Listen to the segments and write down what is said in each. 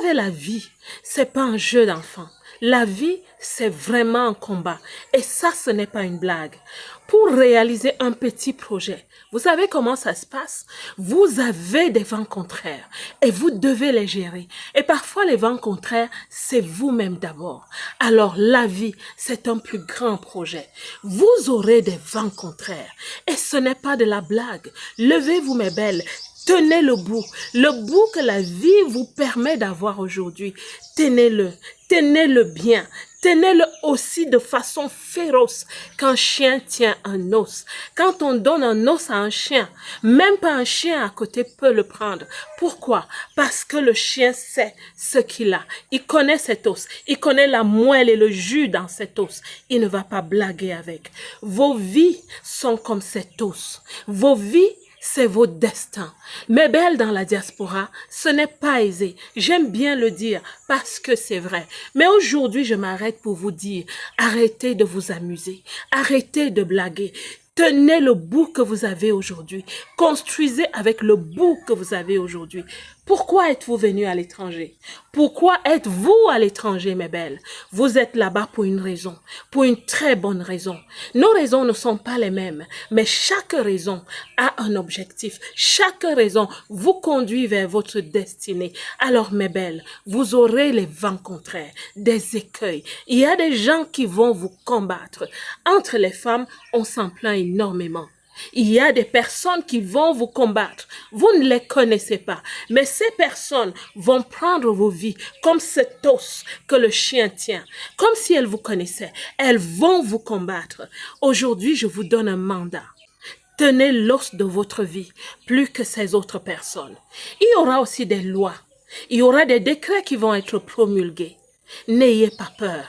savez, la vie, c'est pas un jeu d'enfant. La vie, c'est vraiment un combat. Et ça, ce n'est pas une blague. Pour réaliser un petit projet, vous savez comment ça se passe? Vous avez des vents contraires et vous devez les gérer. Et parfois, les vents contraires, c'est vous-même d'abord. Alors, la vie, c'est un plus grand projet. Vous aurez des vents contraires et ce n'est pas de la blague. Levez-vous, mes belles. Tenez le bout que la vie vous permet d'avoir aujourd'hui. Tenez-le bien. Tenez-le aussi de façon féroce qu'un chien tient un os. Quand on donne un os à un chien, même pas un chien à côté peut le prendre. Pourquoi? Parce que le chien sait ce qu'il a. Il connaît cet os. Il connaît la moelle et le jus dans cet os. Il ne va pas blaguer avec. Vos vies sont comme cet os. Vos vies, c'est vos destins. Mes belles dans la diaspora, ce n'est pas aisé. J'aime bien le dire parce que c'est vrai. Mais aujourd'hui, je m'arrête pour vous dire, arrêtez de vous amuser. Arrêtez de blaguer. Tenez le bout que vous avez aujourd'hui. Construisez avec le bout que vous avez aujourd'hui. Pourquoi êtes-vous venu à l'étranger? Pourquoi êtes-vous à l'étranger, mes belles? Vous êtes là-bas pour une raison, pour une très bonne raison. Nos raisons ne sont pas les mêmes, mais chaque raison a un objectif. Chaque raison vous conduit vers votre destinée. Alors, mes belles, vous aurez les vents contraires, des écueils. Il y a des gens qui vont vous combattre. Entre les femmes, on s'en plaint énormément. Il y a des personnes qui vont vous combattre. Vous ne les connaissez pas. Mais ces personnes vont prendre vos vies comme cet os que le chien tient. Comme si elles vous connaissaient. Elles vont vous combattre. Aujourd'hui, je vous donne un mandat. Tenez l'os de votre vie plus que ces autres personnes. Il y aura aussi des lois. Il y aura des décrets qui vont être promulgués. N'ayez pas peur.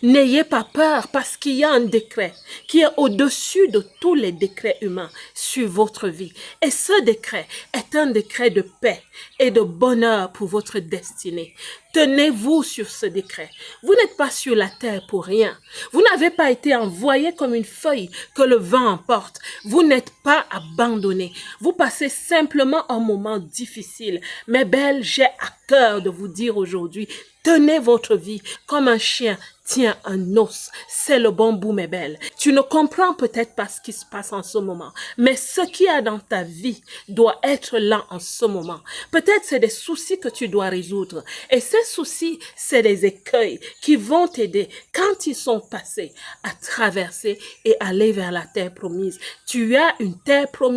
N'ayez pas peur parce qu'il y a un décret qui est au-dessus de tous les décrets humains sur votre vie. Et ce décret est un décret de paix et de bonheur pour votre destinée. Tenez-vous sur ce décret. Vous n'êtes pas sur la terre pour rien. Vous n'avez pas été envoyé comme une feuille que le vent emporte. Vous n'êtes pas abandonné. Vous passez simplement un moment difficile. Mes belles, j'ai à cœur de vous dire aujourd'hui, tenez votre vie comme un chien tient un os. C'est le bon bout, mes belles. Tu ne comprends peut-être pas ce qui se passe en ce moment, mais ce qu'il y a dans ta vie doit être là en ce moment. Peut-être c'est des soucis que tu dois résoudre. Et ces soucis, c'est des écueils qui vont t'aider quand ils sont passés à traverser et aller vers la terre promise. Tu as une terre promise.